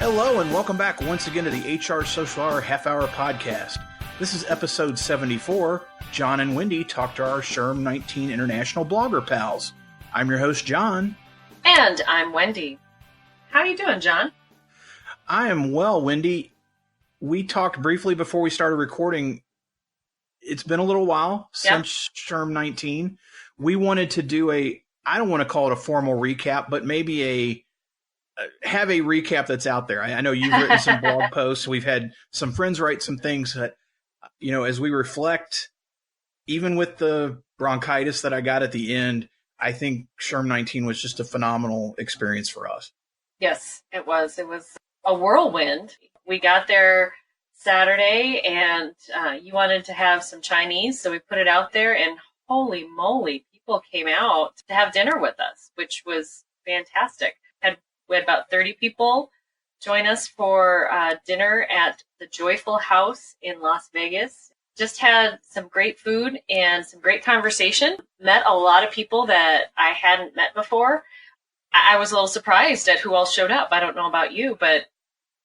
Hello and welcome back once again to the HR Social Hour Half Hour Podcast. This is episode 74. John and Wendy talk to our SHRM 19 International Blogger pals. I'm your host, John. And I'm Wendy. How are you doing, John? I am well, Wendy. We talked briefly before we started recording. It's been a little while since SHRM 19. We wanted to do I don't want to call it a formal recap, but maybe have a recap that's out there. I know you've written some blog posts. We've had some friends write some things that, as we reflect, even with the bronchitis that I got at the end, I think SHRM 19 was just a phenomenal experience for us. Yes, it was. It was a whirlwind. We got there Saturday and you wanted to have some Chinese, so we put it out there and holy moly, people came out to have dinner with us, which was fantastic. We had about 30 people join us for dinner at the Joyful House in Las Vegas. Just had some great food and some great conversation. Met a lot of people that I hadn't met before. I was a little surprised at who all showed up. I don't know about you, and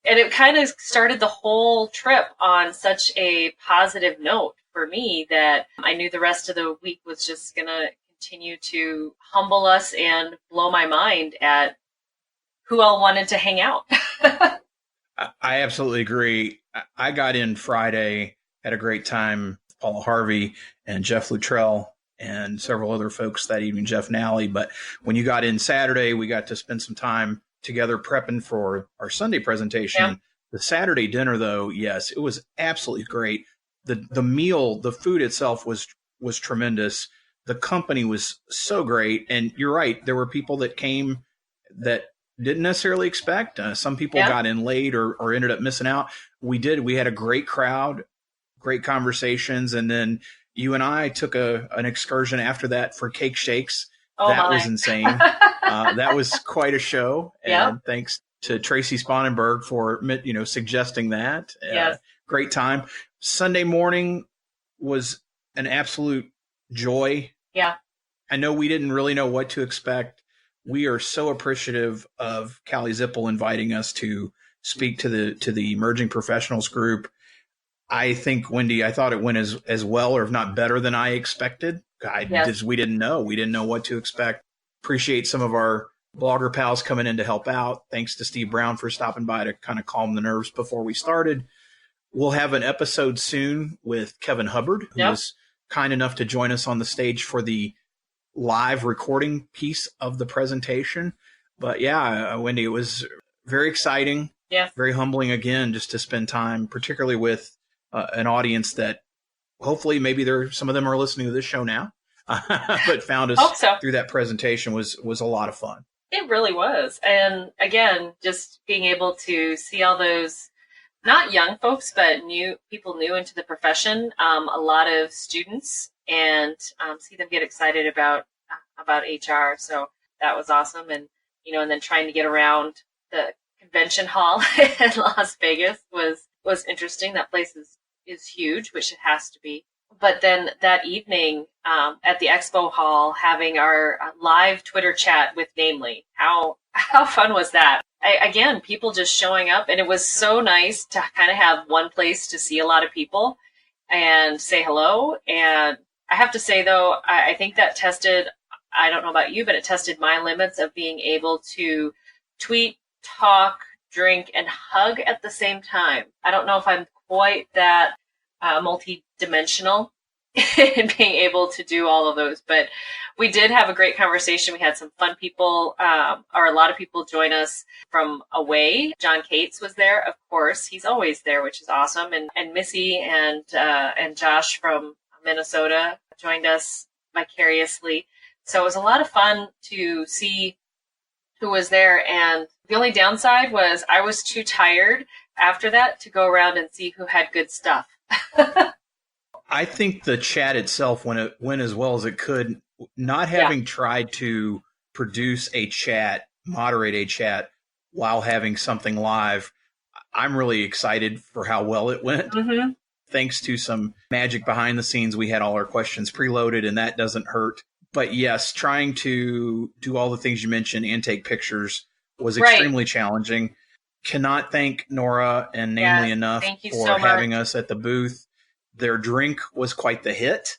it kind of started the whole trip on such a positive note for me that I knew the rest of the week was just going to continue to humble us and blow my mind at who all wanted to hang out. I absolutely agree. I got in Friday, had a great time. Paula Harvey and Jeff Luttrell and several other folks that evening, Jeff Nally. But when you got in Saturday, we got to spend some time together prepping for our Sunday presentation. Yeah. The Saturday dinner, though, yes, it was absolutely great. The meal, the food itself was tremendous. The company was so great. And you're right, there were people that came that didn't necessarily expect. Some people got in late or ended up missing out. We had a great crowd, great conversations. And then you and I took an excursion after that for cake shakes. That was insane. That was quite a show. And thanks to Tracy Sponenberg for, suggesting that. Great time. Sunday morning was an absolute joy. Yeah. I know we didn't really know what to expect. We are so appreciative of Callie Zippel inviting us to speak to the emerging professionals group. I think, Wendy, I thought it went as well, or if not better than I expected. We didn't know. We didn't know what to expect. Appreciate some of our blogger pals coming in to help out. Thanks to Steve Brown for stopping by to kind of calm the nerves before we started. We'll have an episode soon with Kevin Hubbard, who was kind enough to join us on the stage for the live recording piece of the presentation. But Wendy, it was very exciting, very humbling again, just to spend time, particularly with an audience that hopefully maybe some of them are listening to this show now, but found us through that presentation was a lot of fun. It really was. And again, just being able to see all those, not young folks, but people new into the profession, a lot of students, and see them get excited about HR. So that was awesome. And, and then trying to get around the convention hall in Las Vegas was interesting. That place is huge, which it has to be. But then that evening at the expo hall, having our live Twitter chat with Namely, how fun was that? Again, people just showing up, and it was so nice to kind of have one place to see a lot of people and say hello. And I have to say, though, I think that tested, I don't know about you, but it tested my limits of being able to tweet, talk, drink, and hug at the same time. I don't know if I'm quite that multi-dimensional in being able to do all of those, but we did have a great conversation. We had some fun people, or a lot of people join us from away. John Cates was there, of course. He's always there, which is awesome. And Missy and Josh from Minnesota joined us vicariously. So it was a lot of fun to see who was there. And the only downside was I was too tired after that to go around and see who had good stuff. I think the chat itself went as well as it could. Not having tried to produce a chat, moderate a chat while having something live, I'm really excited for how well it went. Mm-hmm. Thanks to some magic behind the scenes, we had all our questions preloaded, and that doesn't hurt. But yes, trying to do all the things you mentioned and take pictures was extremely challenging. Cannot thank Nora and Namely enough thank you for so having much. us at the booth. Their drink was quite the hit.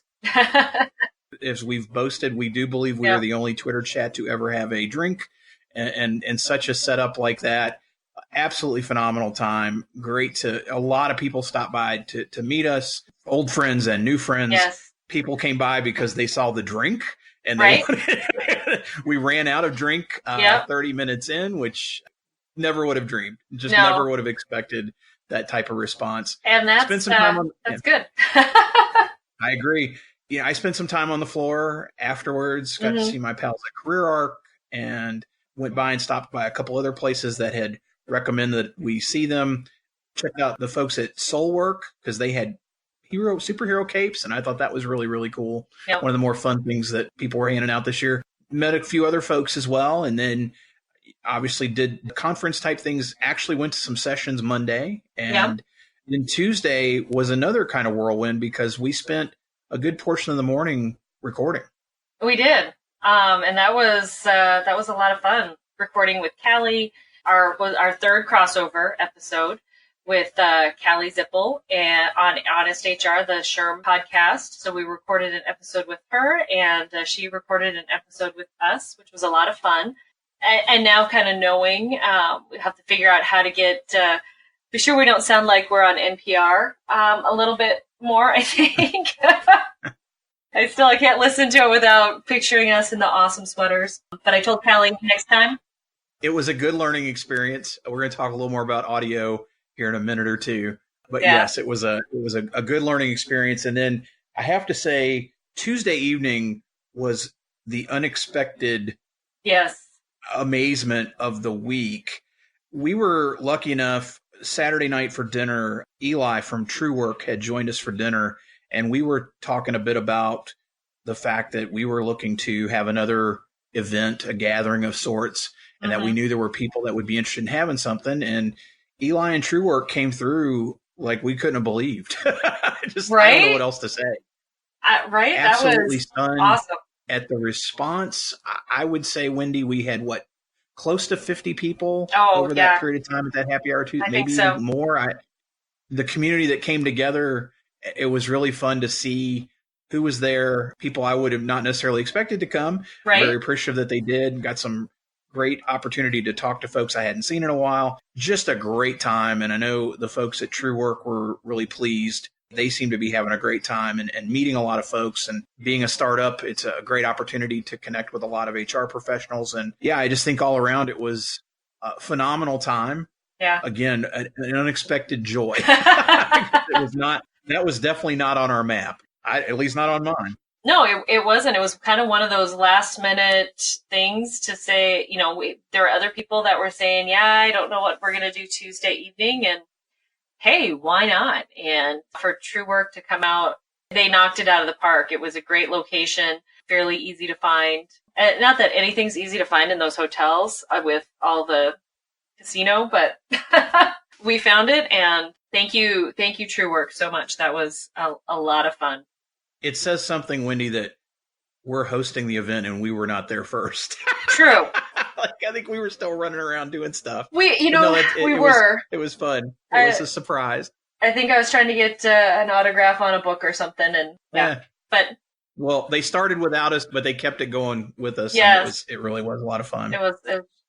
As we've boasted, we do believe we are the only Twitter chat to ever have a drink, and such a setup like that. Absolutely phenomenal time. Great a lot of people stopped by to meet us, old friends and new friends. Yes. People came by because they saw the drink and they wanted, we ran out of drink 30 minutes in, which never would have dreamed, just never would have expected that type of response. And that's good. I agree. Yeah, I spent some time on the floor afterwards, got to see my pals at Career Arc, and went by and stopped by a couple other places that had recommended that we see them. Checked out the folks at Soulwork because they had superhero capes, and I thought that was really, really cool. One of the more fun things that people were handing out this year. Met a few other folks as well, and then obviously did conference type things. Actually went to some sessions Monday, and then Tuesday was another kind of whirlwind because we spent a good portion of the morning recording. We did, and that was a lot of fun recording with Callie. Our third crossover episode with Callie Zippel and on Honest HR, the SHRM podcast. So we recorded an episode with her, and she recorded an episode with us, which was a lot of fun. And now kind of knowing, we have to figure out how to be sure we don't sound like we're on NPR a little bit more, I think. I can't listen to it without picturing us in the awesome sweaters. But I told Callie next time. It was a good learning experience. We're going to talk a little more about audio here in a minute or two. But yes, it was a good learning experience. And then I have to say, Tuesday evening was the unexpected amazement of the week. We were lucky enough, Saturday night for dinner, Eli from True Work had joined us for dinner, and we were talking a bit about the fact that we were looking to have another event, a gathering of sorts, and that we knew there were people that would be interested in having something. And Eli and True Work came through like we couldn't have believed. I don't know what else to say. Absolutely that was stunned awesome. At the response. I would say, Wendy, we had close to 50 people over that period of time at that happy hour too, maybe more. The community that came together, it was really fun to see who was there. People I would have not necessarily expected to come. Very appreciative that they did. Got some great opportunity to talk to folks I hadn't seen in a while. Just a great time. And I know the folks at True Work were really pleased. They seem to be having a great time and meeting a lot of folks. And being a startup, it's a great opportunity to connect with a lot of HR professionals. And I just think all around it was a phenomenal time. Yeah. Again, an unexpected joy. That was definitely not on our map. At least not on mine. No, it wasn't. It was kind of one of those last minute things to say, there were other people that were saying, I don't know what we're going to do Tuesday evening. And hey, why not? And for True Work to come out, they knocked it out of the park. It was a great location, fairly easy to find. Not that anything's easy to find in those hotels with all the casino, but we found it. And thank you, True Work, so much. That was a lot of fun. It says something, Wendy, that we're hosting the event and we were not there first. True. I think we were still running around doing stuff. We were. It was fun. It was a surprise. I think I was trying to get an autograph on a book or something, and well, they started without us, but they kept it going with us. Yes, it really was a lot of fun. It was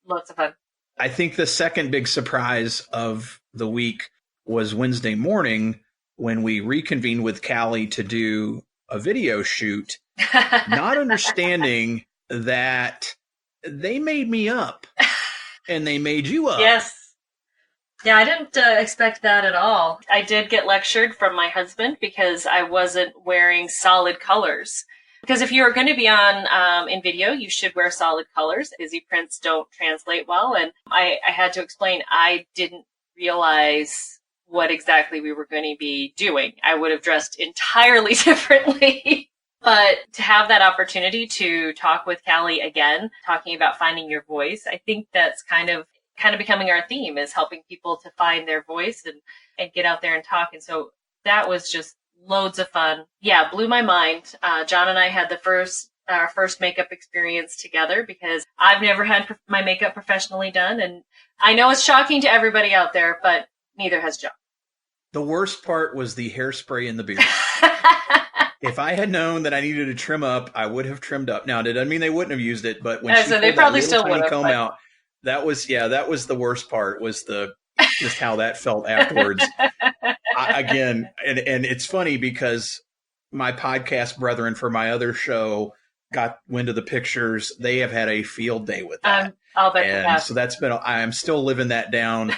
lots of fun. I think the second big surprise of the week was Wednesday morning when we reconvened with Callie to do a video shoot, not understanding that they made me up and they made you up. Yes. Yeah, I didn't expect that at all. I did get lectured from my husband because I wasn't wearing solid colors. Because if you're going to be on in video, you should wear solid colors. Busy prints don't translate well. And I had to explain I didn't realize what exactly we were going to be doing. I would have dressed entirely differently. But to have that opportunity to talk with Callie again, talking about finding your voice, I think that's kind of becoming our theme, is helping people to find their voice and get out there and talk. And so that was just loads of fun. Yeah, blew my mind. John and I had the first our first makeup experience together, because I've never had my makeup professionally done. And I know it's shocking to everybody out there, but neither has John. The worst part was the hairspray in the beard. If I had known that I needed to trim up, I would have trimmed up. Now, that doesn't mean they wouldn't have used it, but when she pulled they probably that still little tiny would comb have, out, that was the worst part, was just how that felt afterwards. Again, and it's funny because my podcast brethren for my other show got wind of the pictures. They have had a field day with that. I'll bet and so that's been, I'm still living that down.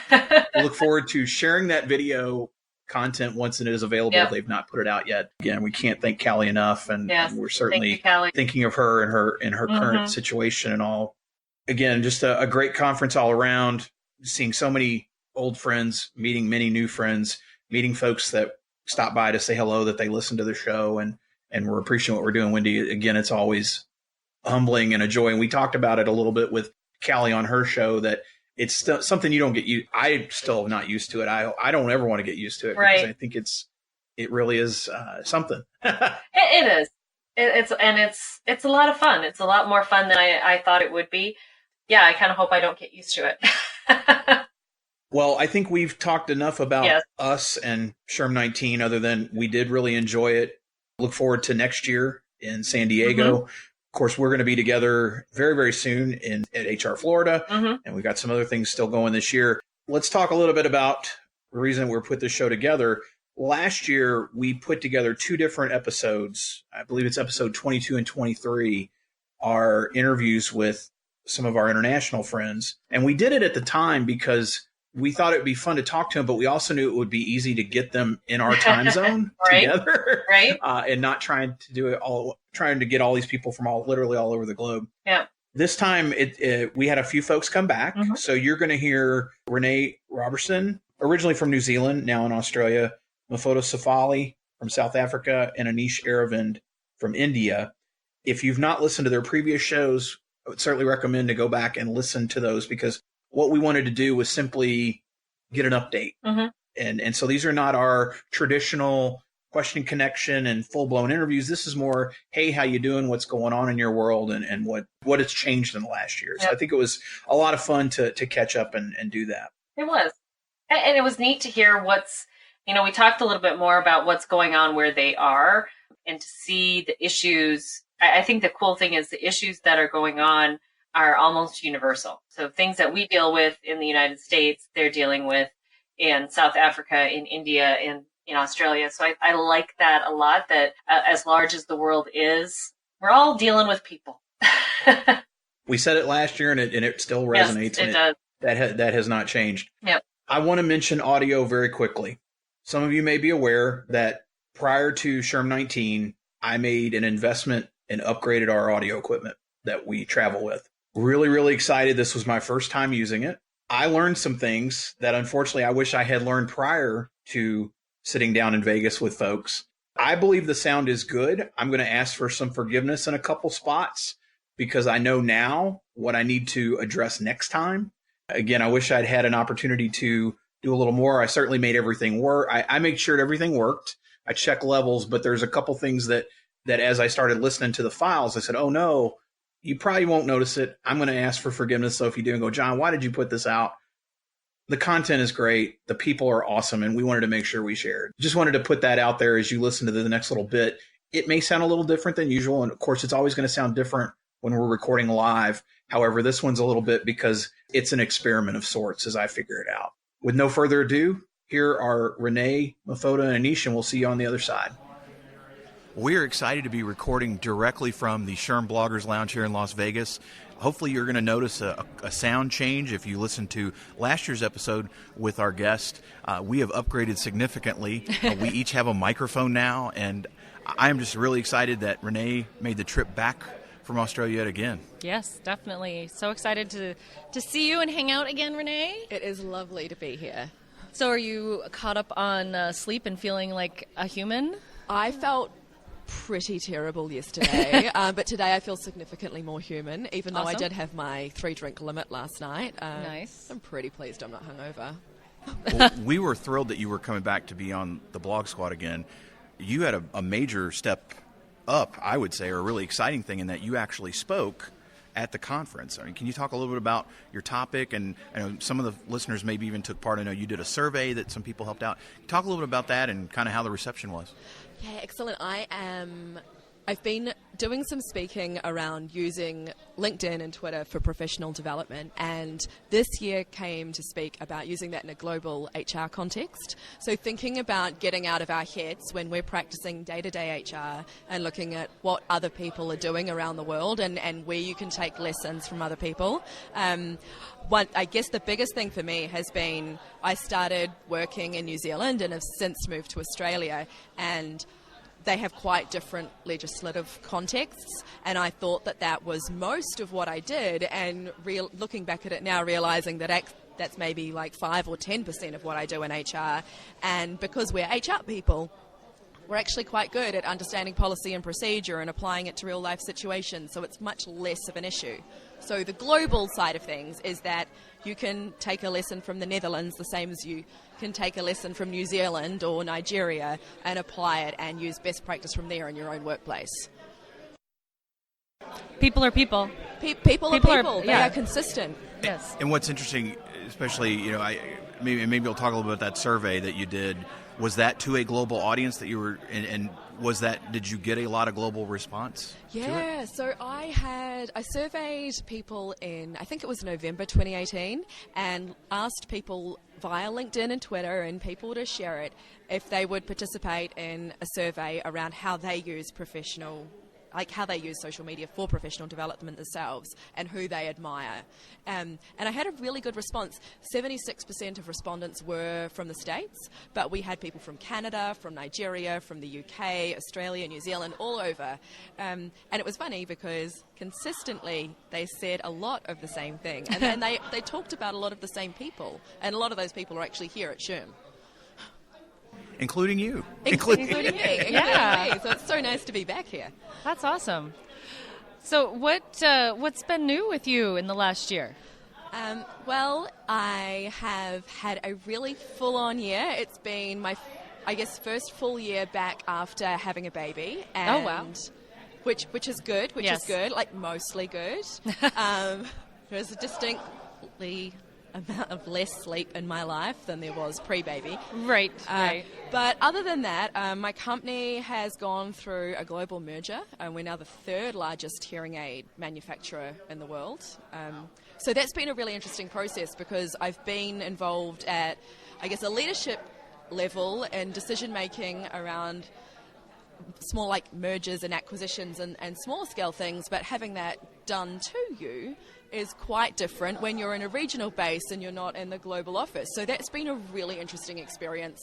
Look forward to sharing that video content once it is available. Yep. They've not put it out yet. Again, we can't thank Callie enough, and we're certainly thinking of her and her current situation and all. Again, just a great conference all around, seeing so many old friends, meeting many new friends, meeting folks that stop by to say hello, that they listen to the show, and we're appreciating what we're doing. Wendy, again, it's always humbling and a joy. And we talked about it a little bit with Callie on her show, that it's still something you don't get used. I still not used to it. I don't ever want to get used to it, because I think it really is something. It is. It's a lot of fun. It's a lot more fun than I thought it would be. Yeah, I kind of hope I don't get used to it. Well, I think we've talked enough about us and SHRM 19, other than we did really enjoy it. Look forward to next year in San Diego. Of course, we're going to be together very, very soon at HR Florida, and we've got some other things still going this year. Let's talk a little bit about the reason we put this show together. Last year, we put together 2 different episodes. I believe it's episode 22 and 23, our interviews with some of our international friends. And we did it at the time because we thought it would be fun to talk to them, but we also knew it would be easy to get them in our time zone together, and not trying to do it all, trying to get all these people from literally all over the globe. Yeah. This time, we had a few folks come back. So you're going to hear Renee Robson, originally from New Zealand, now in Australia, Mofota Sefali from South Africa, and Anish Ararvind from India. If you've not listened to their previous shows, I would certainly recommend to go back and listen to those, because what we wanted to do was simply get an update. And so these are not our traditional question connection and full-blown interviews. This is more, hey, how you doing? What's going on in your world, and what has changed in the last year. So I think it was a lot of fun to catch up and do that. It was. And it was neat to hear we talked a little bit more about what's going on where they are, and to see the issues. I think the cool thing is the issues that are going on are almost universal. So things that we deal with in the United States, they're dealing with in South Africa, in India, in Australia. So I like that a lot, that as large as the world is, we're all dealing with people. We said it last year, and it still resonates. Yes, it does. That has not changed. Yep. I want to mention audio very quickly. Some of you may be aware that prior to SHRM 19, I made an investment and upgraded our audio equipment that we travel with. Really, really excited. This was my first time using it. I learned some things that unfortunately I wish I had learned prior to sitting down in Vegas with folks. I believe the sound is good. I'm going to ask for some forgiveness in a couple spots, because I know now what I need to address next time. Again, I wish I'd had an opportunity to do a little more. I certainly made everything work. I made sure everything worked. I checked levels, but there's a couple things that as I started listening to the files, I said, oh no, you probably won't notice it. I'm going to ask for forgiveness. So if you do, and go, John, why did you put this out? The content is great. The people are awesome. And we wanted to make sure we shared. Just wanted to put that out there as you listen to the next little bit. It may sound a little different than usual. And of course, it's always going to sound different when we're recording live. However, this one's a little bit because it's an experiment of sorts as I figure it out. With no further ado, here are Renee, Mofota, and Anish, and we'll see you on the other side. We're excited to be recording directly from the SHRM Bloggers Lounge here in Las Vegas. Hopefully you're going to notice a sound change if you listen to last year's episode with our guest. We have upgraded significantly. We each have a microphone now, and I'm just really excited that Renee made the trip back from Australia yet again. Yes, definitely. So excited to see you and hang out again, Renee. It is lovely to be here. So are you caught up on sleep and feeling like a human? I felt pretty terrible yesterday, but today I feel significantly more human, even though I did have my 3-drink limit last night. Nice. I'm pretty pleased I'm not hungover. Well, we were thrilled that you were coming back to be on the Blog Squad again. You had a major step up, I would say, or a really exciting thing in that you actually spoke at the conference. I mean, can you talk a little bit about your topic? And I know some of the listeners maybe even took part. I know you did a survey that some people helped out. Talk a little bit about that and kind of how the reception was. Yeah, excellent. I've been doing some speaking around using LinkedIn and Twitter for professional development, and this year came to speak about using that in a global HR context. So thinking about getting out of our heads when we're practicing day-to-day HR and looking at what other people are doing around the world and where you can take lessons from other people. I guess the biggest thing for me has been I started working in New Zealand and have since moved to Australia, and they have quite different legislative contexts, and I thought that was most of what I did, and looking back at it now, realising that that's maybe like 5 or 10% of what I do in HR, and because we're HR people, we're actually quite good at understanding policy and procedure and applying it to real life situations, so it's much less of an issue. So the global side of things is that you can take a lesson from the Netherlands the same as you can take a lesson from New Zealand or Nigeria and apply it and use best practice from there in your own workplace. People are people. People are people. They are consistent. Yes. And what's interesting, especially, maybe we'll talk a little bit about that survey that you did. Was that to a global audience that you were, and did you get a lot of global response? Yeah, so I surveyed people in, I think it was November 2018, and asked people via LinkedIn and Twitter and people to share it if they would participate in a survey around how they use how they use social media for professional development themselves and who they admire. And I had a really good response. 76% of respondents were from the States, but we had people from Canada, from Nigeria, from the UK, Australia, New Zealand, all over. And it was funny because consistently they said a lot of the same thing. And they talked about a lot of the same people. And a lot of those people are actually here at SHRM. Including you. Including me. Yeah. So it's so nice to be back here. That's awesome. So what's been new with you in the last year? Well, I have had a really full-on year. It's been my, first full year back after having a baby. And oh, wow. Which is good, yes. is good, like mostly good. There's a distinctly amount of less sleep in my life than there was pre-baby. Right. But other than that, my company has gone through a global merger, and we're now the third largest hearing aid manufacturer in the world. So that's been a really interesting process because I've been involved at, a leadership level in decision-making around small mergers and acquisitions and smaller scale things, but having that done to you is quite different when you're in a regional base and you're not in the global office. So that's been a really interesting experience,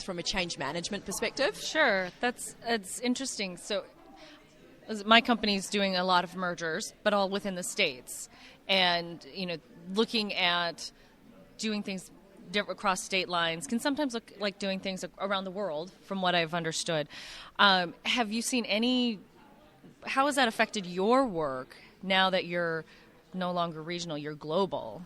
from a change management perspective. Sure, it's interesting. So my company's doing a lot of mergers, but all within the States. And, looking at doing things across state lines can sometimes look like doing things around the world, from what I've understood. Have you seen how has that affected your work now that you're no longer regional, you're global?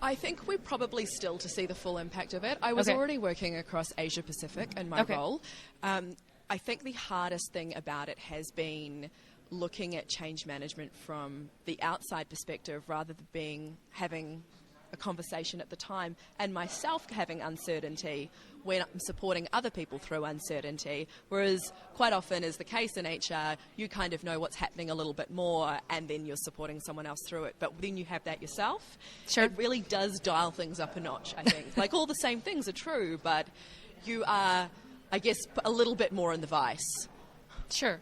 I think we're probably still to see the full impact of it. I was already working across Asia Pacific in my role. I think the hardest thing about it has been looking at change management from the outside perspective rather than having a conversation at the time, and myself having uncertainty when I'm supporting other people through uncertainty, whereas quite often is the case in HR, you kind of know what's happening a little bit more and then you're supporting someone else through it, but then you have that yourself. Sure. It really does dial things up a notch, I think. All the same things are true, but you are, a little bit more in the vice. Sure.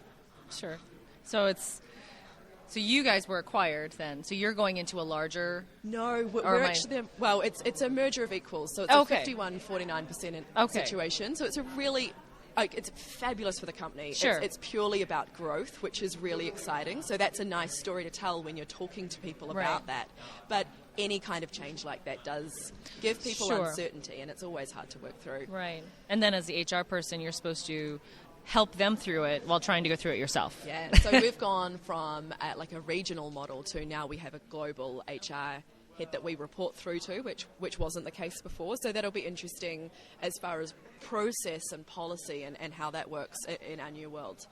So you guys were acquired then. So you're going into a larger... No, we're actually... Well, it's a merger of equals. So it's a 51-49% situation. So it's a really... it's fabulous for the company. Sure. It's purely about growth, which is really exciting. So that's a nice story to tell when you're talking to people about that. But any kind of change like that does give people uncertainty, and it's always hard to work through. Right. And then as the HR person, you're supposed to help them through it while trying to go through it yourself. Yeah, so we've gone from a regional model to now we have a global HR head that we report through to, which wasn't the case before. So that'll be interesting as far as process and policy and how that works in our new world.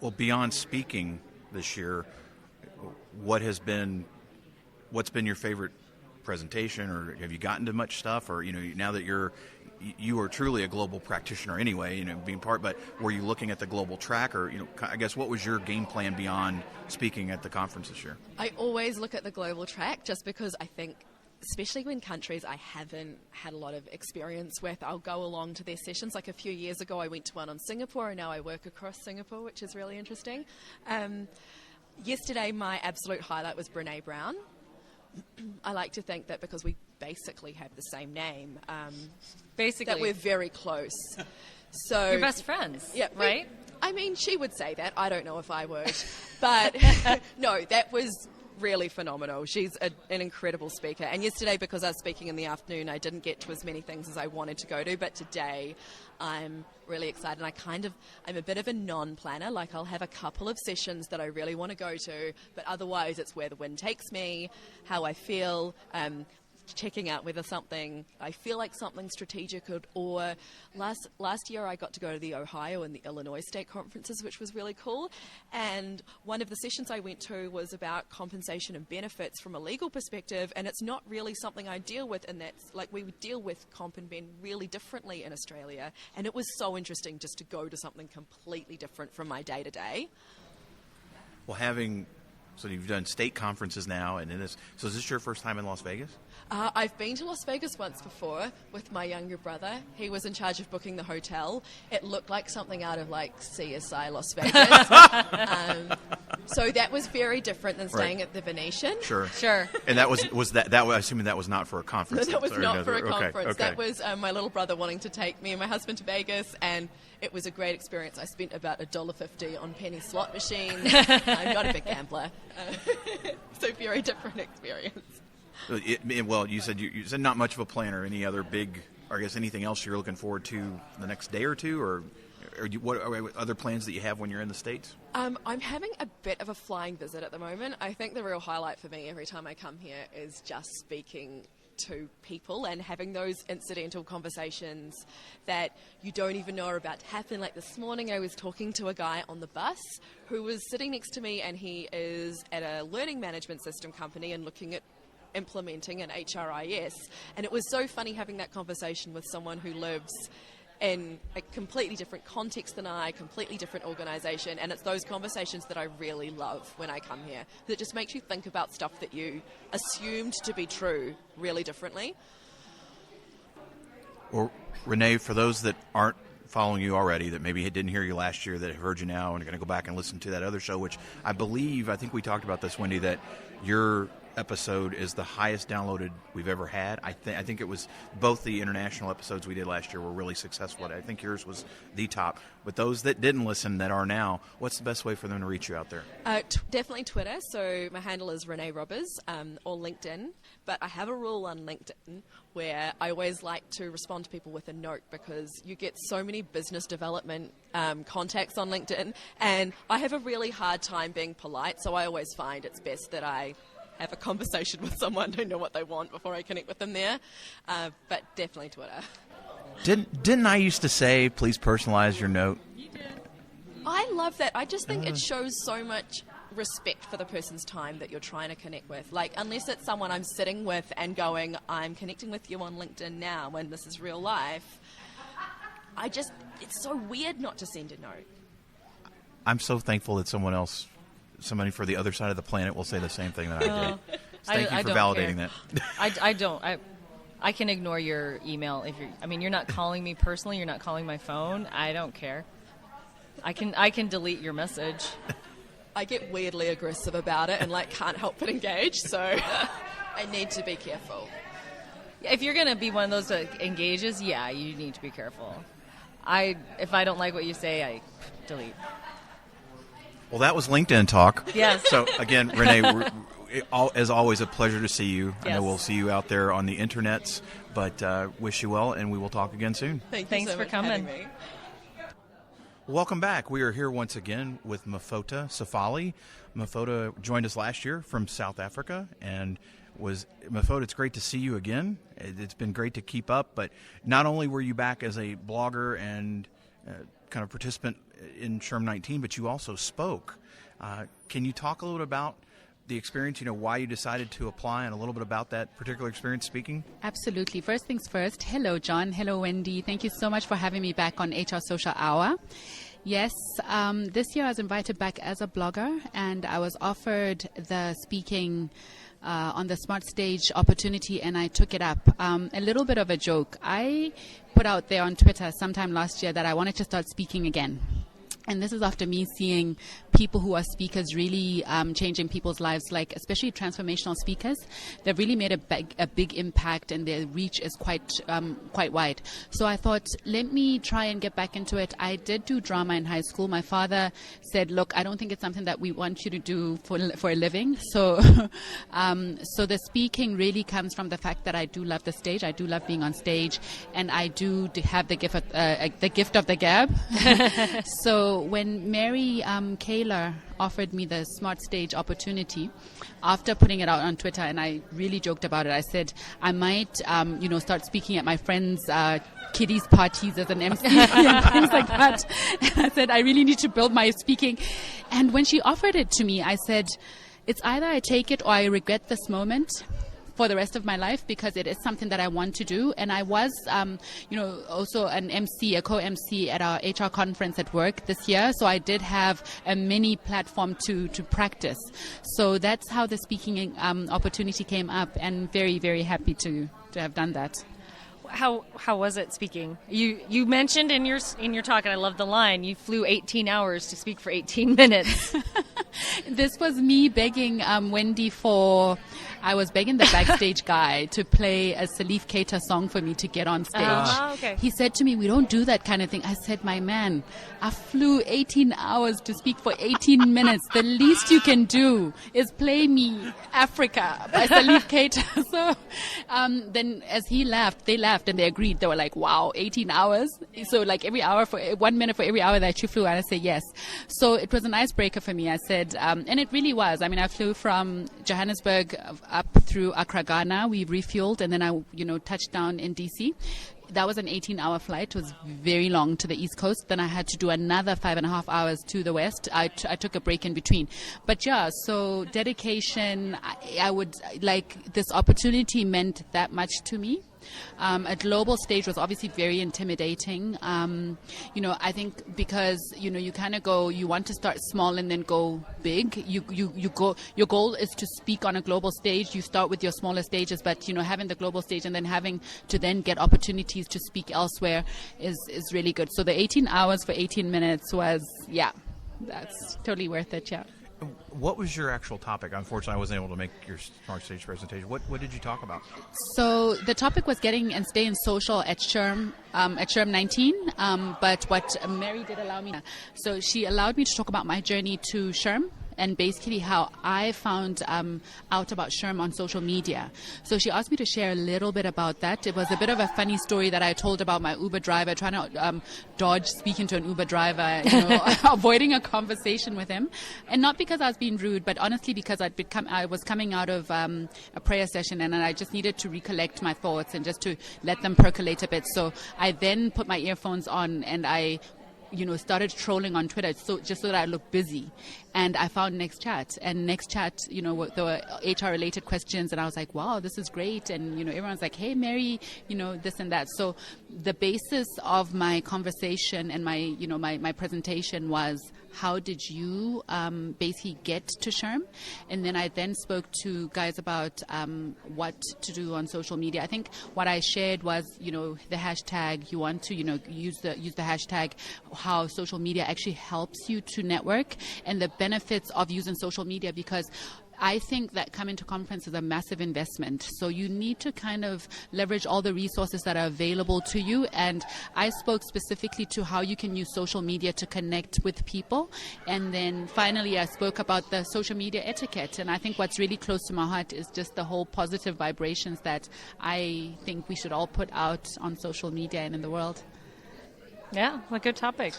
Well, beyond speaking this year, what's been your favorite presentation, or have you gotten to much stuff, or now that you are truly a global practitioner anyway, being part, but were you looking at the global track, or I guess what was your game plan beyond speaking at the conference this year? I always look at the global track just because I think, especially when countries I haven't had a lot of experience with, I'll go along to their sessions. Like a few years ago, I went to one on Singapore, and now I work across Singapore, which is really interesting. Yesterday, my absolute highlight was Brene Brown. I like to think that because we basically have the same name, Basically. that we're very close. So You're best friends, yeah, right? I mean, she would say that. I don't know if I would. But no, that was really phenomenal. She's an incredible speaker. And yesterday, because I was speaking in the afternoon, I didn't get to as many things as I wanted to go to. But today, I'm really excited. And I'm a bit of a non-planner. Like, I'll have a couple of sessions that I really want to go to, but otherwise it's where the wind takes me, how I feel, checking out whether I feel like something strategic, or last year I got to go to the Ohio and the Illinois state conferences, which was really cool. And one of the sessions I went to was about compensation and benefits from a legal perspective, and it's not really something I deal with, and that's like we would deal with comp and ben really differently in Australia, and it was so interesting just to go to something completely different from my day to day. Well, so you've done state conferences now, and is this your first time in Las Vegas? I've been to Las Vegas once before with my younger brother. He was in charge of booking the hotel. It looked like something out of like CSI Las Vegas. So that was very different than staying at the Venetian. Sure. And that was that assuming that was not for a conference. No, that was not for a conference. Okay. That was my little brother wanting to take me and my husband to Vegas, and it was a great experience. I spent about $1.50 on penny slot machines. I'm not a big gambler. So very different experience. Well, you said not much of a planner. Any other big, or I guess anything else you're looking forward to the next day or two, or what are other plans that you have when you're in the States? I'm having a bit of a flying visit at the moment. I think the real highlight for me every time I come here is just speaking to people and having those incidental conversations that you don't even know are about to happen. Like this morning, I was talking to a guy on the bus who was sitting next to me, and he is at a learning management system company and looking at implementing an HRIS, and it was so funny having that conversation with someone who lives in a completely different context than I, completely different organisation, and it's those conversations that I really love when I come here. It just makes you think about stuff that you assumed to be true really differently. Well, Renee, for those that aren't following you already, that maybe didn't hear you last year, that have heard you now and are going to go back and listen to that other show, which I think we talked about this, Wendy, that your episode is the highest downloaded we've ever had. I think it was both the international episodes we did last year were really successful. I think yours was the top. But those that didn't listen, that are now, what's the best way for them to reach you out there? Definitely Twitter. So my handle is Renee Robson, or LinkedIn. But I have a rule on LinkedIn where I always like to respond to people with a note, because you get so many business development contacts on LinkedIn, and I have a really hard time being polite. So I always find it's best that I have a conversation with someone to know what they want before I connect with them there. But definitely Twitter. Didn't I used to say, please personalize your note? You did. I love that. I just think it shows so much respect for the person's time that you're trying to connect with. Like, unless it's someone I'm sitting with and going, I'm connecting with you on LinkedIn now when this is real life, it's so weird not to send a note. I'm so thankful that somebody for the other side of the planet will say the same thing that I did. Thank you for validating that. I don't. I can ignore your email if you're not calling me personally. You're not calling my phone. I don't care. I can delete your message. I get weirdly aggressive about it and can't help but engage. So I need to be careful. If you're gonna be one of those that engages, yeah, you need to be careful. If I don't like what you say, I delete. Well, that was LinkedIn Talk. Yes. So, again, Renee, as always, a pleasure to see you. Yes. I know we'll see you out there on the internets, but wish you well, and we will talk again soon. Thanks so for coming. Me. Welcome back. We are here once again with Mofota Sefali. Mofota joined us last year from South Africa, and Mofota, it's great to see you again. It's been great to keep up, but not only were you back as a blogger and kind of participant in SHRM 19, but you also spoke. Can you talk a little bit about the experience, why you decided to apply, and a little bit about that particular experience speaking? Absolutely. First things first, hello, John. Hello, Wendy. Thank you so much for having me back on HR Social Hour. Yes, this year I was invited back as a blogger, and I was offered the speaking on the Smart Stage opportunity, and I took it up. A little bit of a joke. I put out there on Twitter sometime last year that I wanted to start speaking again. And this is after me seeing people who are speakers really changing people's lives, like especially transformational speakers. They've really made a big impact, and their reach is quite wide. So I thought, let me try and get back into it. I did do drama in high school. My father said, look, I don't think it's something that we want you to do for a living. So so the speaking really comes from the fact that I do love the stage. I do love being on stage, and I do have the gift of the gab. So when Mary Kaler offered me the Smart Stage opportunity, after putting it out on Twitter, and I really joked about it, I said I might, start speaking at my friends' kiddies' parties as an MC and things like that. And I said I really need to build my speaking. And when she offered it to me, I said, it's either I take it or I regret this moment for the rest of my life, because it is something that I want to do. And I was, also an MC, a co-MC at our HR conference at work this year. So I did have a mini platform to practice. So that's how the speaking opportunity came up, and very, very happy to have done that. How was it speaking? You mentioned in your talk, and I love the line, you flew 18 hours to speak for 18 minutes. This was me begging Wendy I was begging the backstage guy to play a Salif Keita song for me to get on stage. Okay. He said to me, we don't do that kind of thing. I said, my man, I flew 18 hours to speak for 18 minutes. The least you can do is play me Africa by Salif Keita. So then as he laughed, they laughed and they agreed. They were like, wow, 18 hours? So like every hour, for 1 minute for every hour that you flew. And I said, yes. So it was an icebreaker for me. I said, and it really was. I mean, I flew from Johannesburg up through Accra, Ghana. We refueled, and then I, touched down in DC. That was an 18-hour flight. It was very long to the East Coast. Then I had to do another 5.5 hours to the West. I took a break in between. But yeah, so dedication, I would like, this opportunity meant that much to me. A global stage was obviously very intimidating. I think because, you kind of go, you want to start small and then go big. Your goal is to speak on a global stage. You start with your smaller stages, but, having the global stage and then having to then get opportunities to speak elsewhere is really good. So the 18 hours for 18 minutes was, that's totally worth it, yeah. What was your actual topic? Unfortunately, I wasn't able to make your Smart Stage presentation. What did you talk about? So the topic was getting and staying social at SHRM 19. But what Mary did allow me, so she allowed me to talk about my journey to SHRM, and basically how I found out about SHRM on social media. So she asked me to share a little bit about that. It was a bit of a funny story that I told about my Uber driver, trying to dodge speaking to an Uber driver, avoiding a conversation with him. And not because I was being rude, but honestly because I was coming out of a prayer session, and I just needed to recollect my thoughts and just to let them percolate a bit. So I then put my earphones on and I started trolling on Twitter just so that I looked busy. And I found Next Chat. And Next Chat, there were HR-related questions. And I was like, wow, this is great. And, everyone's like, hey, Mary, this and that. So the basis of my conversation and my, my presentation was, how did you basically get to SHRM? And then I then spoke to guys about what to do on social media. I think what I shared was, the hashtag. You want to, use the hashtag, how social media actually helps you to network, and the benefits of using social media, because I think that coming to conference is a massive investment. So you need to kind of leverage all the resources that are available to you. And I spoke specifically to how you can use social media to connect with people. And then finally, I spoke about the social media etiquette. And I think what's really close to my heart is just the whole positive vibrations that I think we should all put out on social media and in the world. Yeah, a good topic.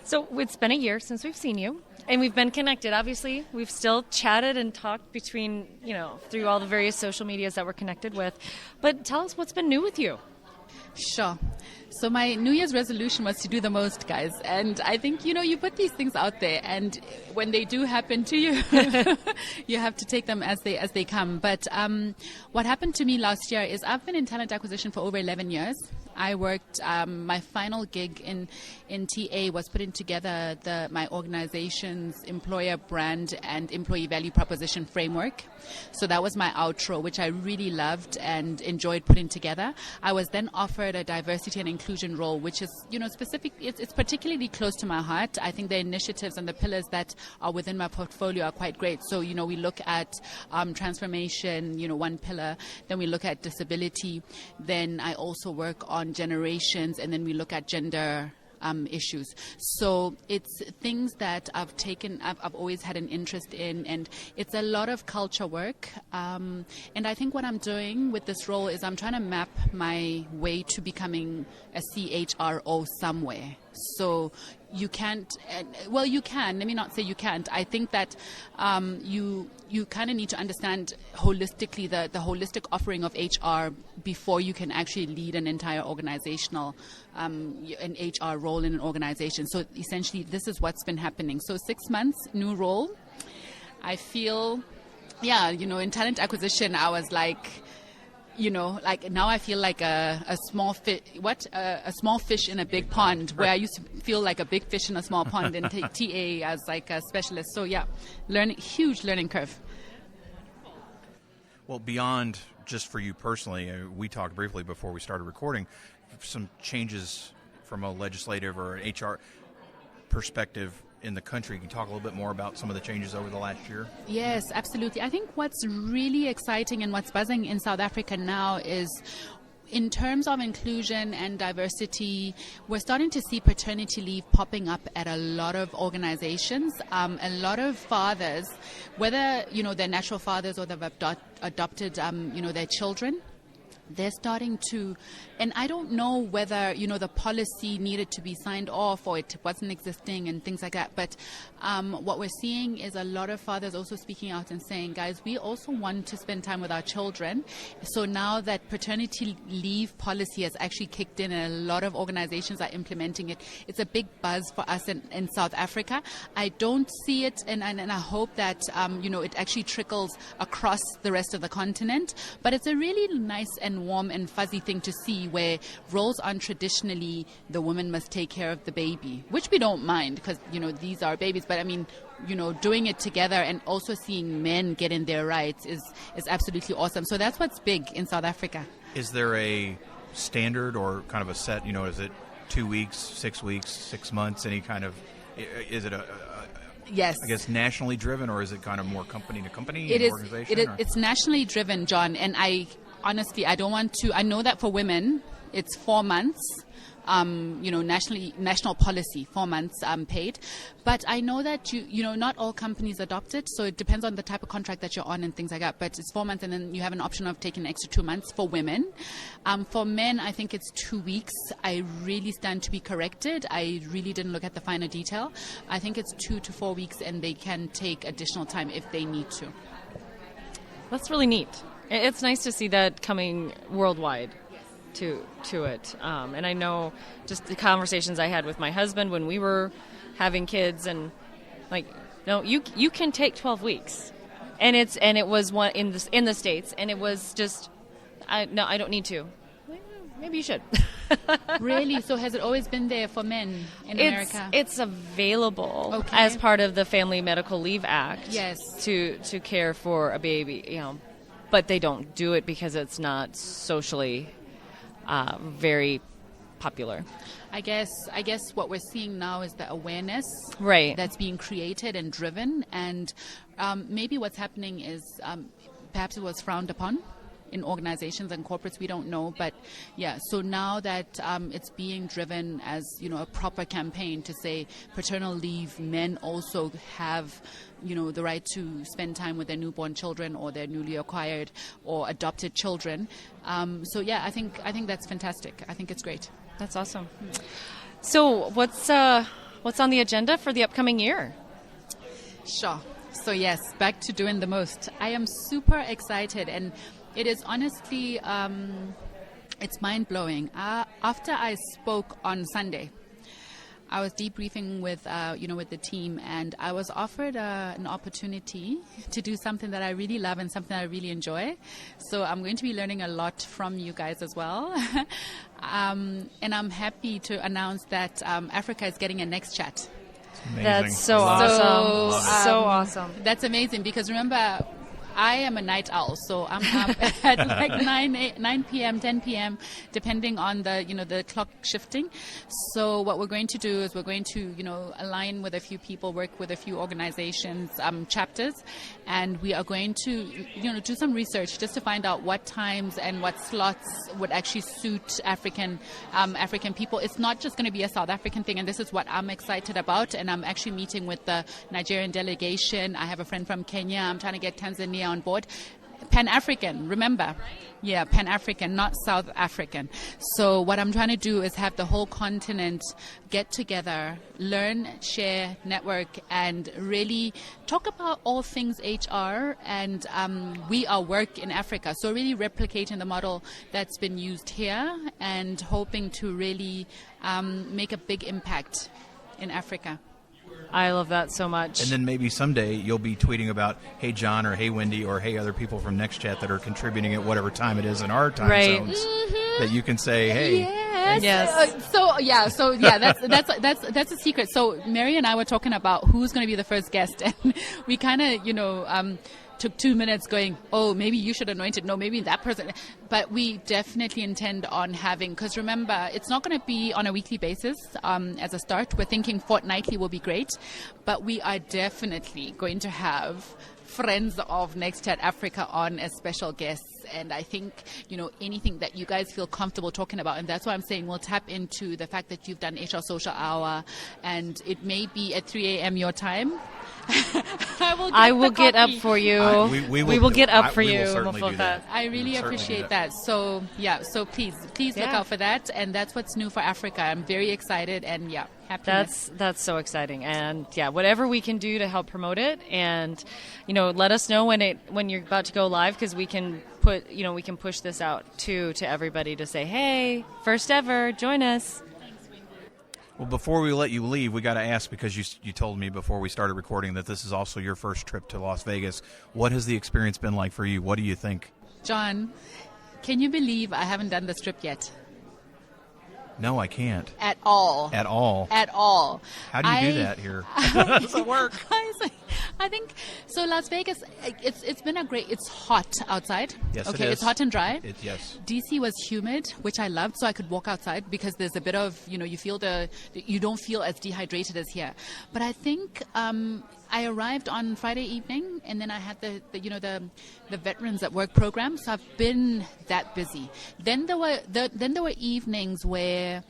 So it's been a year since we've seen you, and we've been connected. Obviously, we've still chatted and talked between, through all the various social medias that we're connected with. But tell us what's been new with you. Sure. So my New Year's resolution was to do the most, guys. And I think, you put these things out there, and when they do happen to you, you have to take them as they come. But what happened to me last year is I've been in talent acquisition for over 11 years. I worked, my final gig in TA was putting together my organization's employer brand and employee value proposition framework. So that was my outro, which I really loved and enjoyed putting together. I was then offered a diversity and inclusion role, which is, specific. It's particularly close to my heart. I think the initiatives and the pillars that are within my portfolio are quite great. So, we look at transformation, one pillar. Then we look at disability. Then I also work on generations, and then we look at gender issues. So it's things that I've always had an interest in, and it's a lot of culture work. And I think what I'm doing with this role is I'm trying to map my way to becoming a CHRO somewhere. So you can't, you can, let me not say you can't. I think that you kind of need to understand holistically the holistic offering of HR before you can actually lead an entire organizational, an HR role in an organization. So essentially this is what's been happening. So 6 months, new role. I feel, in talent acquisition, I was like, now I feel like a small a small fish in a big pond, where I used to feel like a big fish in a small pond in TA as like a specialist. So huge learning curve. Well, beyond just for you personally, we talked briefly before we started recording, some changes from a legislative or an HR perspective in the country. Can you talk a little bit more about some of the changes over the last year? Yes, absolutely. I think what's really exciting and what's buzzing in South Africa now is, in terms of inclusion and diversity, we're starting to see paternity leave popping up at a lot of organizations. A lot of fathers, whether, they're natural fathers or they've adopted, their children, they're starting to, and I don't know whether, the policy needed to be signed off or it wasn't existing and things like that. But what we're seeing is a lot of fathers also speaking out and saying, guys, we also want to spend time with our children. So now that paternity leave policy has actually kicked in and a lot of organizations are implementing it, it's a big buzz for us in South Africa. I don't see it, and I hope that, it actually trickles across the rest of the continent. But it's a really nice and warm and fuzzy thing to see, where roles aren't traditionally the woman must take care of the baby, which we don't mind because, these are babies. But I mean, doing it together and also seeing men get in their rights is absolutely awesome. So that's what's big in South Africa. Is there a standard or kind of a set, is it 2 weeks, 6 weeks, 6 months, any kind of, is it yes, I guess nationally driven, or is it kind of more company to company? It is. Organization, it's nationally driven, John, and honestly, I don't want to. I know that for women, it's 4 months. National policy, 4 months paid. But I know that not all companies adopt it, so it depends on the type of contract that you're on and things like that. But it's 4 months, and then you have an option of taking an extra 2 months for women. For men, I think it's 2 weeks. I really stand to be corrected. I really didn't look at the finer detail. I think it's 2 to 4 weeks, and they can take additional time if they need to. That's really neat. It's nice to see that coming worldwide to it. And I know just the conversations I had with my husband when we were having kids, and like, no, you can take 12 weeks. And it was one in the States, and it was just, I don't need to. Maybe you should. Really? So has it always been there for men in America? It's available okay. as part of the Family Medical Leave Act. Yes. To care for a baby, but they don't do it because it's not socially very popular. I guess what we're seeing now is the awareness that's being created and driven, and maybe what's happening is perhaps it was frowned upon in organizations and corporates, we don't know, but so now that it's being driven as a proper campaign to say paternal leave, men also have the right to spend time with their newborn children or their newly acquired or adopted children. I think that's fantastic. I think it's great. That's awesome. So what's on the agenda for the upcoming year? Sure. So yes, back to doing the most. I am super excited, and it is honestly It's mind-blowing. After I spoke on Sunday, I was debriefing with the team, and I was offered an opportunity to do something that I really love and something I really enjoy. So I'm going to be learning a lot from you guys as well. And I'm happy to announce that Africa is getting a next chat. That's so awesome. So awesome. That's amazing, because remember, I am a night owl, so I'm up at like 9 p.m., 10 p.m., depending on the clock shifting. So what we're going to do is we're going to, align with a few people, work with a few organizations, chapters, and we are going to, do some research just to find out what times and what slots would actually suit African people. It's not just going to be a South African thing, and this is what I'm excited about. And I'm actually meeting with the Nigerian delegation. I have a friend from Kenya. I'm trying to get Tanzania on board. Pan-African, remember? Yeah, Pan-African, not South African. So what I'm trying to do is have the whole continent get together, learn, share, network, and really talk about all things HR and we are work in Africa. So really replicating the model that's been used here and hoping to really make a big impact in Africa. I love that so much. And then maybe someday you'll be tweeting about, hey, John, or hey, Wendy, or hey, other people from NextChat that are contributing at whatever time it is in our time zones, that you can say, hey. Yes. That's a secret. So Mary and I were talking about who's going to be the first guest, and we kind of, took 2 minutes going, oh, maybe you should anoint it. No, maybe that person. But we definitely intend on having, because remember, it's not going to be on a weekly basis as a start. We're thinking fortnightly will be great. But we are definitely going to have friends of NextChat Africa on as special guests. And I think, anything that you guys feel comfortable talking about. And that's why I'm saying we'll tap into the fact that you've done HR Social Hour, and it may be at 3 a.m. your time. I will get up for you. We will get up for you, Mofota. I really appreciate that. So please look out for that. And that's what's new for Africa. I'm very excited, and happiness. That's so exciting. And whatever we can do to help promote it, and let us know when you're about to go live, because we can push this out to everybody to say, hey, first ever, join us. Well, before we let you leave, we got to ask, because you told me before we started recording that this is also your first trip to Las Vegas. What has the experience been like for you? What do you think? John, can you believe I haven't done this trip yet? No, I can't. At all. At all. At all. How do you do that here? How does it work? I think so. Las Vegas, it's been it's hot outside. Yes, okay, it is. It's hot and dry. Yes. DC was humid, which I loved, so I could walk outside because there's a bit of you don't feel as dehydrated as here. But I think I arrived on Friday evening, and then I had the Veterans at Work program, so I've been that busy. Then there were evenings where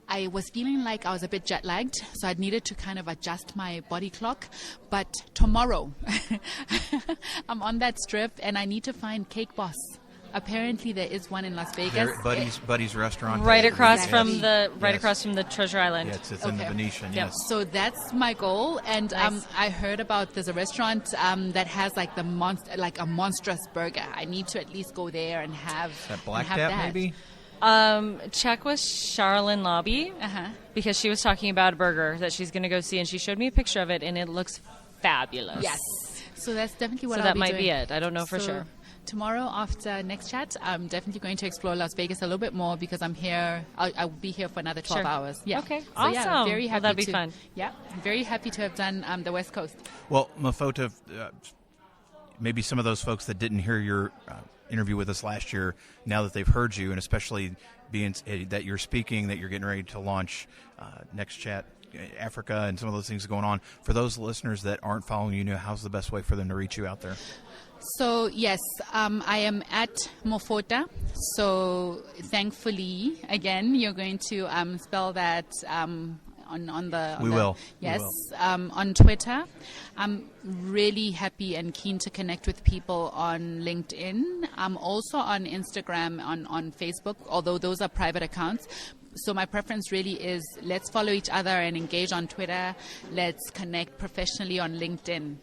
I was feeling like I was a bit jet lagged, so I needed to kind of adjust my body clock. But tomorrow, I'm on that strip, and I need to find Cake Boss. Apparently, there is one in Las Vegas. Buddy's restaurant, right across from the Treasure Island. Yes, it's in the Venetian. Yep. Yes. So that's my goal, and nice. I heard about there's a restaurant that has like a monstrous burger. I need to at least go there and have that Black Tap Tap maybe. Check with Charlene Lobby because she was talking about a burger that she's going to go see, and she showed me a picture of it, and it looks fabulous. Yes. So that's definitely what I'll I'll be doing. So that might be it. I don't know for sure. Tomorrow after NextChat, I'm definitely going to explore Las Vegas a little bit more because I'm here. I'll be here for another 12 hours. Yeah. Okay. So, awesome. very happy that'd be fun. Yeah. Very happy to have done the West Coast. Well, Mofota, maybe some of those folks that didn't hear your interview with us last year, now that they've heard you, and especially being that you're speaking, that you're getting ready to launch NextChat Africa and some of those things going on, for those listeners that aren't following you, how's the best way for them to reach you out there? So yes, I am at Mofota. So thankfully, again, you're going to spell that on the. We will. Yes, on Twitter. I'm really happy and keen to connect with people on LinkedIn. I'm also on Instagram, on Facebook, although those are private accounts. So my preference really is let's follow each other and engage on Twitter. Let's connect professionally on LinkedIn.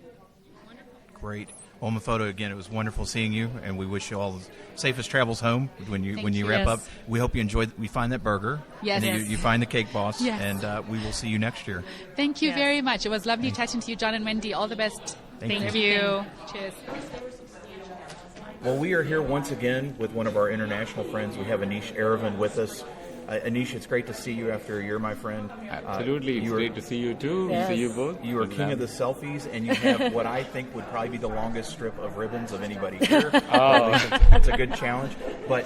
Great. Well, Mofota, again, it was wonderful seeing you, and we wish you all the safest travels home when you wrap up. We hope you we find that burger. Yes. And you find the cake boss. Yes. And we will see you next year. Thank you very much. It was lovely chatting to you, John and Wendy. All the best. Thank you. Cheers. Well, we are here once again with one of our international friends. We have Anish Ararvind with us. Anish, it's great to see you after a year, my friend. Absolutely. It's great to see you too. Yes. See you both. You are king of the selfies, and you have what I think would probably be the longest strip of ribbons of anybody here. It's a good challenge. But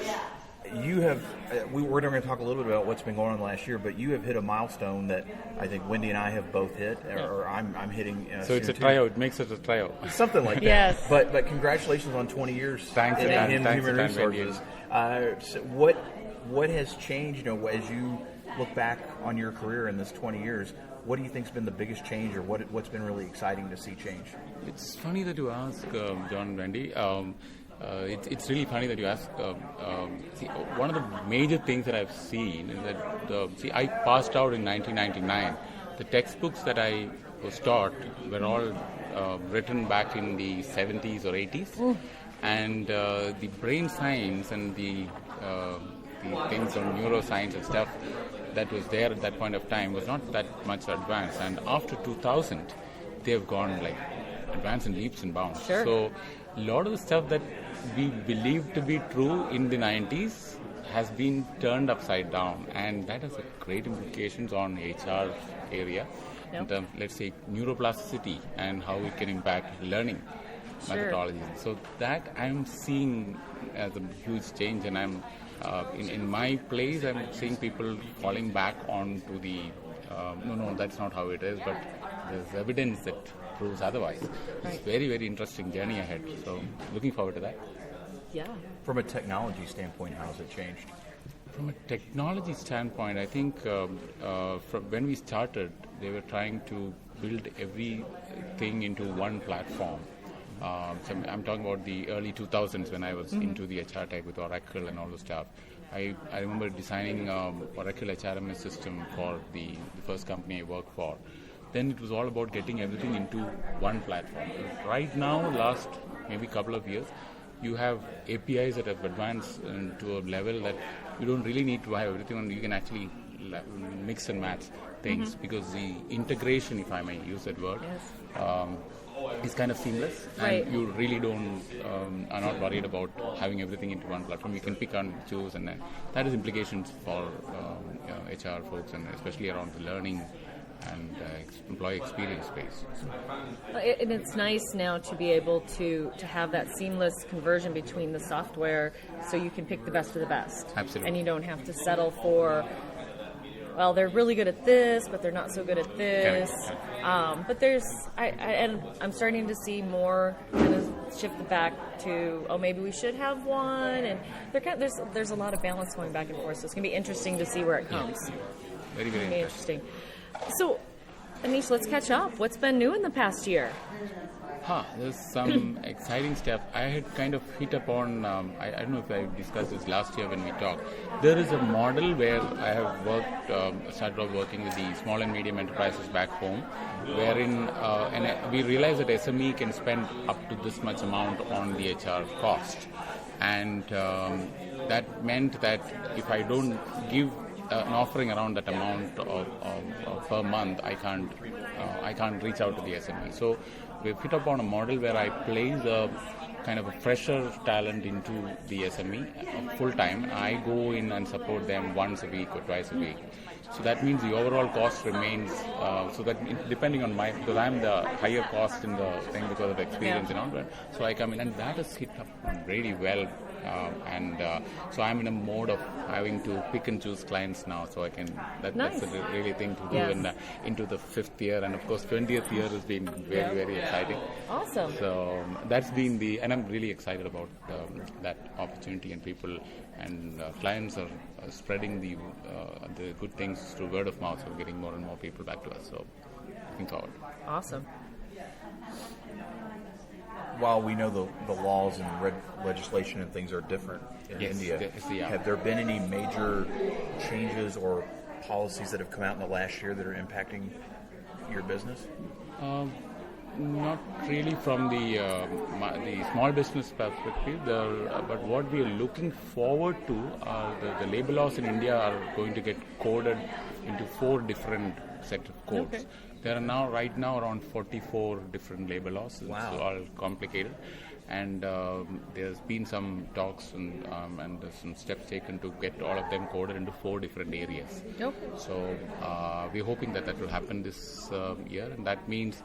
you have, we're going to talk a little bit about what's been going on last year, but you have hit a milestone that I think Wendy and I have both hit, or I'm hitting. So it's a tryout. It makes it a tryout. Something like that. Yes. But congratulations on 20 years. Thanks in again. Thanks human again, resources. So what has changed, as you look back on your career in this 20 years, what do you think's been the biggest change, or what's been really exciting to see change? It's funny that you ask, John and Wendy. It's really funny that you ask. See, one of the major things that I've seen is that, I passed out in 1999. The textbooks that I was taught were all written back in the 70s or 80s. And the brain science and the things on neuroscience and stuff that was there at that point of time was not that much advanced. And after 2000, they have gone advanced in leaps and bounds. Sure. So a lot of the stuff that we believed to be true in the 90s has been turned upside down, and that has great implications on HR area. Yep. And let's say neuroplasticity and how it can impact learning methodologies. So that I'm seeing as a huge change, and I'm in my place, I'm seeing people falling back onto the no, that's not how it is, but there's evidence that proves otherwise. It's very, very interesting journey ahead. So looking forward to that. Yeah. From a technology standpoint, how has it changed? From a technology standpoint, I think from when we started, they were trying to build everything into one platform. So I'm talking about the early 2000s when I was into the HR tech with Oracle and all the stuff. I remember designing Oracle HRMS system for the first company I worked for. Then it was all about getting everything into one platform. Right now, last maybe couple of years, you have APIs that have advanced to a level that you don't really need to have everything on. You can actually mix and match things because the integration, if I may use that word, is kind of seamless, and you really are not worried about having everything into one platform. You can pick and choose, and that has implications for HR folks, and especially around the learning and employee experience space. And it's nice now to be able to have that seamless conversion between the software, so you can pick the best of the best. Absolutely. And you don't have to settle for, well, they're really good at this, but they're not so good at this. But I'm starting to see more kind of shift it back to, maybe we should have one, and there's a lot of balance going back and forth. So it's going to be interesting to see where it comes. Very, very interesting. So, Anish, let's catch up. What's been new in the past year? There's some exciting stuff. I had kind of hit upon, I don't know if I discussed this last year when we talked. There is a model where I have started off working with the small and medium enterprises back home, wherein we realized that SME can spend up to this much amount on the HR cost. And that meant that if I don't give an offering around that amount of per month, I can't reach out to the SME. So we've hit upon a model where I place a kind of a fresher talent into the SME full time. I go in and support them once a week or twice a week. So that means the overall cost remains, so that depending on because I'm the higher cost in the thing because of experience and all that. So I come in, and that has hit up really well. So I'm in a mode of having to pick and choose clients now. So I can, that's a really thing to do into the 5th year. And of course, 20th year has been very, very exciting. Awesome. So that's been and I'm really excited about that opportunity, and people and clients are spreading the good things through word of mouth, so we're getting more and more people back to us. So looking forward. Awesome. While we know the laws and legislation and things are different in India, have there been any major changes or policies that have come out in the last year that are impacting your business? Not not really from the small business perspective, but what we are looking forward to are the labor laws in India are going to get coded into 4 different set of codes. Okay. There are right now around 44 different labor laws. Wow. It's all complicated. And there's been some talks and there's some steps taken to get all of them coded into 4 different areas. Okay. So we're hoping that will happen this year, and that means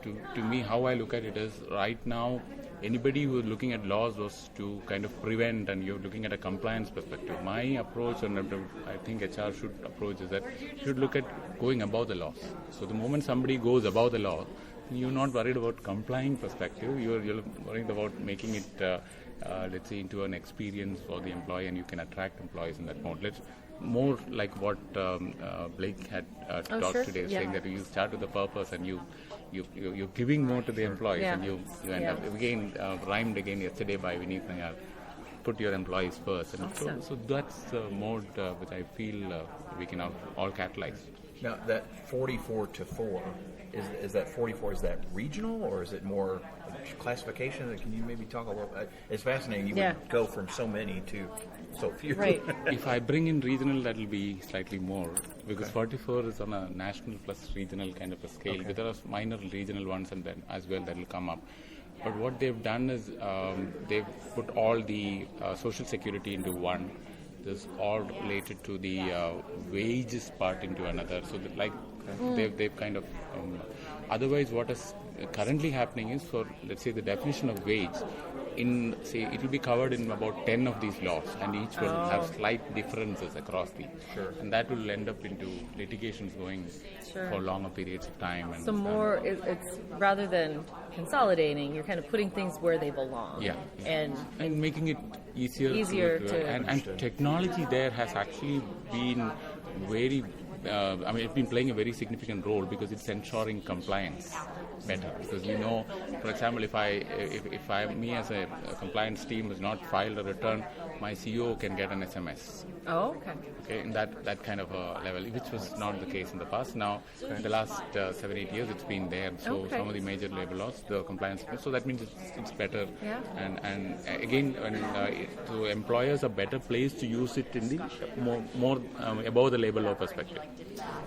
to me, how I look at it is right now, anybody who is looking at laws was to kind of prevent, and you're looking at a compliance perspective. My approach, and I think HR should approach, is that you should look at going above the laws. So the moment somebody goes above the law, you're not worried about complying perspective. You're worried about making it, let's say, into an experience for the employee, and you can attract employees in that mode. More like what Blake had talked today, saying that you start with the purpose and you're giving more to the employees, and you end up again rhymed again yesterday by Vineet Nayar. Put your employees first, and Awesome. so that's the mode which I feel we can all catalyze. Now, that 44 to 4, is that 44, is that regional, or is it more classification? Can you maybe talk a little? It's fascinating. You would go from so many to so few. Right. If I bring in regional, that will be slightly more, because 44 is on a national plus regional kind of a scale. Okay. But there are minor regional ones and then as well that will come up. But what they've done is they've put all the social security into one. There's all related to the wages part into another. So that, they've kind of otherwise what is currently happening is, for let's say the definition of wage, it will be covered in about 10 of these laws, and each will have slight differences across the, and that will end up into litigations going for longer periods of time. And, So more, it's rather than consolidating, you're kind of putting things where they belong. Yeah. And making it easier to and technology there has actually been very it's been playing a very significant role, because it's ensuring compliance better. Because for example, if me as a compliance team has not filed a return, my CEO can get an SMS. Oh, okay. Okay, in that kind of a level, which was not the case in the past. Now, in the last 7-8 years, it's been there. So some of the major labor laws, the compliance, so that means it's better. Yeah. And again, so employers are better placed to use it in the more above the labor law perspective.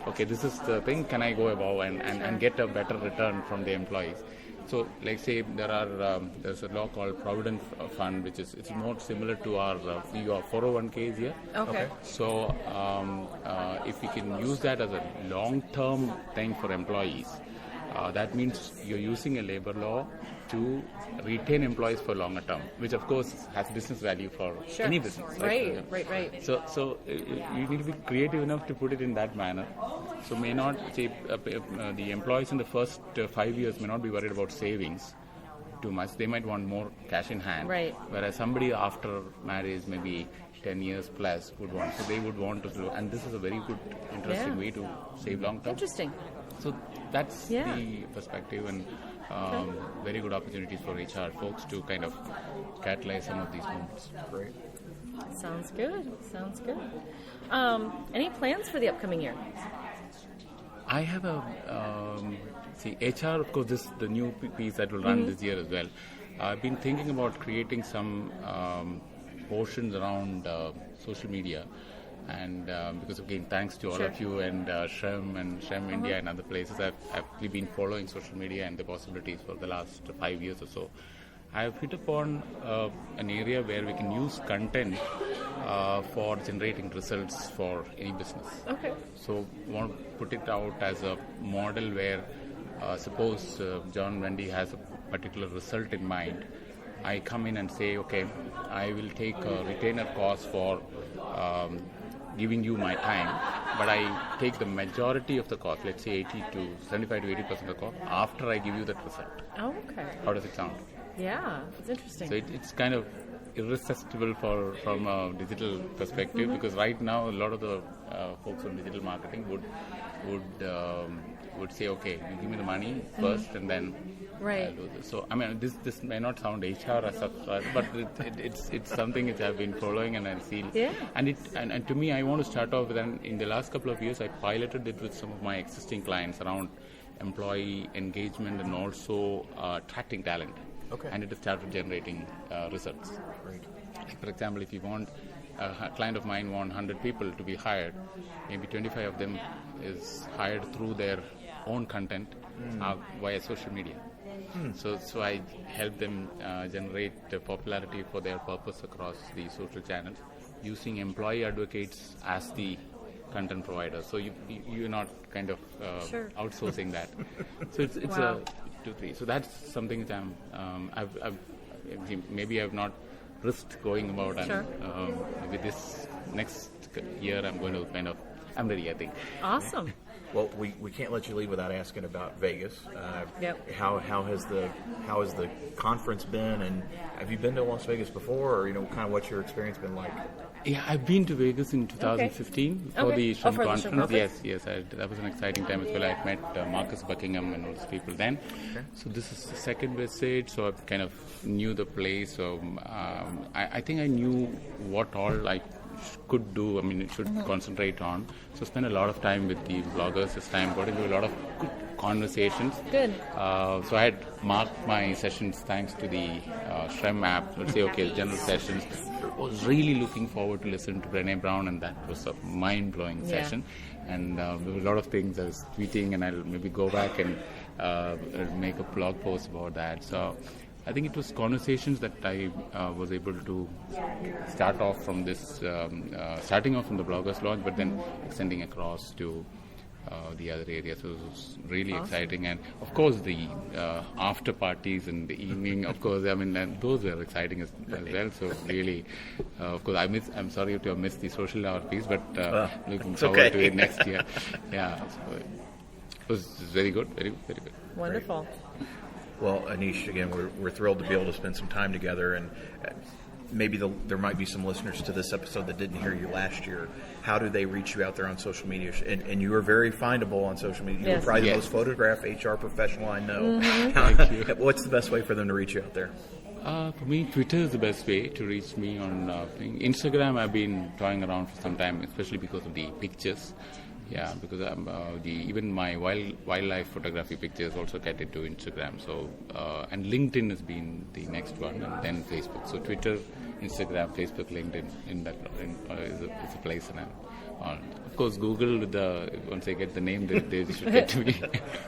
Okay, this is the thing. Can I go above and get a better return from the employees? So, like say there's a law called Provident Fund, which it's more similar to our 401ks here. Okay. So, if we can use that as a long-term thing for employees, that means you're using a labor law to retain employees for longer term, which of course has business value for any business. Right. So you need to be creative enough to put it in that manner. So may not say the employees in the first 5 years may not be worried about savings too much. They might want more cash in hand. Right. Whereas somebody after marriage, maybe 10 years plus, would want. So they would want to, and this is a very good, interesting way to save long term. Interesting. So that's the perspective, and very good opportunities for HR folks to kind of catalyze some of these movements. Great. Sounds good. Any plans for the upcoming year? I have HR, of course, this the new piece that will run this year as well. I've been thinking about creating some portions around social media, and because again, thanks to all of you and Shrem India and other places, I've actually been following social media and the possibilities for the last 5 years or so. I've hit upon an area where we can use content for generating results for any business. Okay. So I want to put it out as a model where suppose John Wendy has a particular result in mind. I come in and say, okay, I will take a retainer cost for giving you my time, but I take the majority of the cost, let's say 75 to 80% of the cost, after I give you that result. Oh, okay. How does it sound? Yeah, it's interesting. So it's kind of irresistible from a digital perspective, because right now a lot of the folks on digital marketing would say, okay, you give me the money first and then I'll do this. So I mean, this may not sound HR as such, but it's something which I've been following and I feel. Yeah. And to me, I want to start off with, and in the last couple of years, I piloted it with some of my existing clients around employee engagement and also attracting talent. Okay. And it has started generating results. Great. Like for example, if you want a client of mine want 100 people to be hired, maybe 25 of them is hired through their own content via social media. So I help them generate the popularity for their purpose across the social channels using employee advocates as the content provider. So you're not kind of outsourcing that. So it's Wow. a 2-3. So that's something that I've maybe I've not risked going about, and with this next year I'm going to I'm ready, I think. Awesome. Well, we can't let you leave without asking about Vegas. Yep. How has the conference been, and have you been to Las Vegas before, or kind of what's your experience been like? Yeah, I've been to Vegas in 2015 for the Shrimp for the conference. Shrimp Yes, that was an exciting time as well. I met Marcus Buckingham and all those people then. Okay. So this is the second visit, so I kind of knew the place. So I think I knew what all I could do. I mean, it should concentrate on. So spent a lot of time with the bloggers this time. Got into a lot of good conversations. Good. So I had marked my sessions thanks to the Shrem app. Let's say, okay, general sessions. I was really looking forward to listen to Renee Brown, and that was a mind-blowing session. And there were a lot of things I was tweeting, and I'll maybe go back and make a blog post about that. So I think it was conversations that I was able to start off from this, starting off from the Bloggers Lodge, but then extending across to the other areas. So it was really exciting. And of course the after parties in the evening, of course, I mean, and those were exciting as well. So really, of course, I'm sorry to have missed the social hour piece, but looking forward to it next year. Yeah, so it was very good, very good. Wonderful. Well, Anish, again, we're thrilled to be able to spend some time together, and maybe there might be some listeners to this episode that didn't hear you last year. How do they reach you out there on social media? And you are very findable on social media. You're probably the most photographed HR professional I know. Thank you. What's the best way for them to reach you out there? For me, Twitter is the best way to reach me on Instagram. I've been toying around for some time, especially because of the pictures. Yeah, because even my wildlife photography pictures also get into Instagram. So and LinkedIn has been the next one, and then Facebook. So Twitter, Instagram, Facebook, LinkedIn is a place, and of course Google. Once they get the name, they should get to me.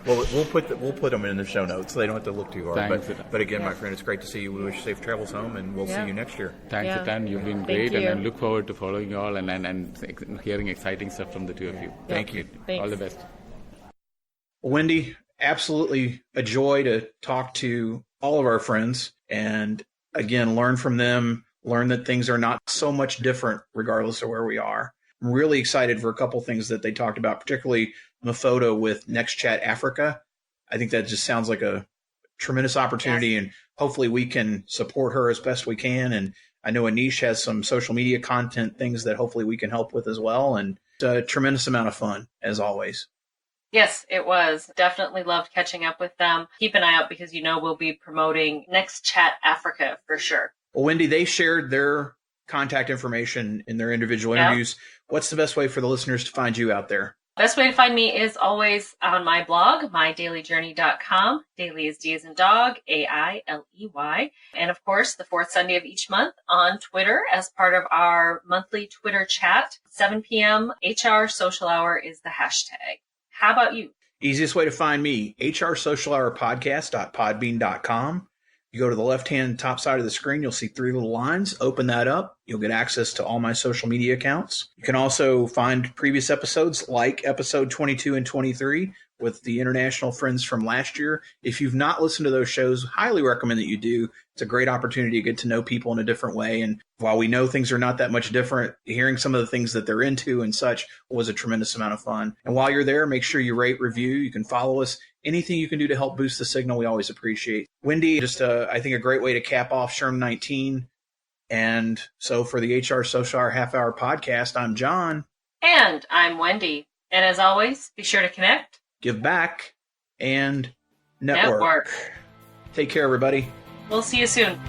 Well, we'll put them in the show notes, so they don't have to look too hard. Thanks. But again, my friend, it's great to see you. We wish you safe travels home, and we'll see you next year. Thanks, Atan. You've been great, and I look forward to following you all and hearing exciting stuff from the two of you. Thank you. Thanks. All the best. Wendy, absolutely a joy to talk to all of our friends and, again, learn from them, learn that things are not so much different regardless of where we are. I'm really excited for a couple things that they talked about, particularly Mofota with Next Chat Africa. I think that just sounds like a tremendous opportunity, and hopefully we can support her as best we can. And I know Anish has some social media content things that hopefully we can help with as well. And it's a tremendous amount of fun, as always. Yes, it was. Definitely loved catching up with them. Keep an eye out because we'll be promoting Next Chat Africa for sure. Well, Wendy, they shared their contact information in their individual interviews. What's the best way for the listeners to find you out there? Best way to find me is always on my blog, mydailyjourney.com. Daily is D as in dog, AILEY. And of course, the fourth Sunday of each month on Twitter as part of our monthly Twitter chat. 7 p.m. HR Social Hour is the hashtag. How about you? Easiest way to find me, hrsocialhourpodcast.podbean.com. You go to the left-hand top side of the screen, you'll see 3 little lines. Open that up. You'll get access to all my social media accounts. You can also find previous episodes like episode 22 and 23 with the international friends from last year. If you've not listened to those shows, highly recommend that you do. It's a great opportunity to get to know people in a different way. And while we know things are not that much different, hearing some of the things that they're into and such was a tremendous amount of fun. And while you're there, make sure you rate, review. You can follow us. Anything you can do to help boost the signal, we always appreciate. Wendy, just I think a great way to cap off SHRM 19. And so for the HR Social Hour Half Hour Podcast, I'm John. And I'm Wendy. And as always, be sure to connect, give back, and network. Take care, everybody. We'll see you soon.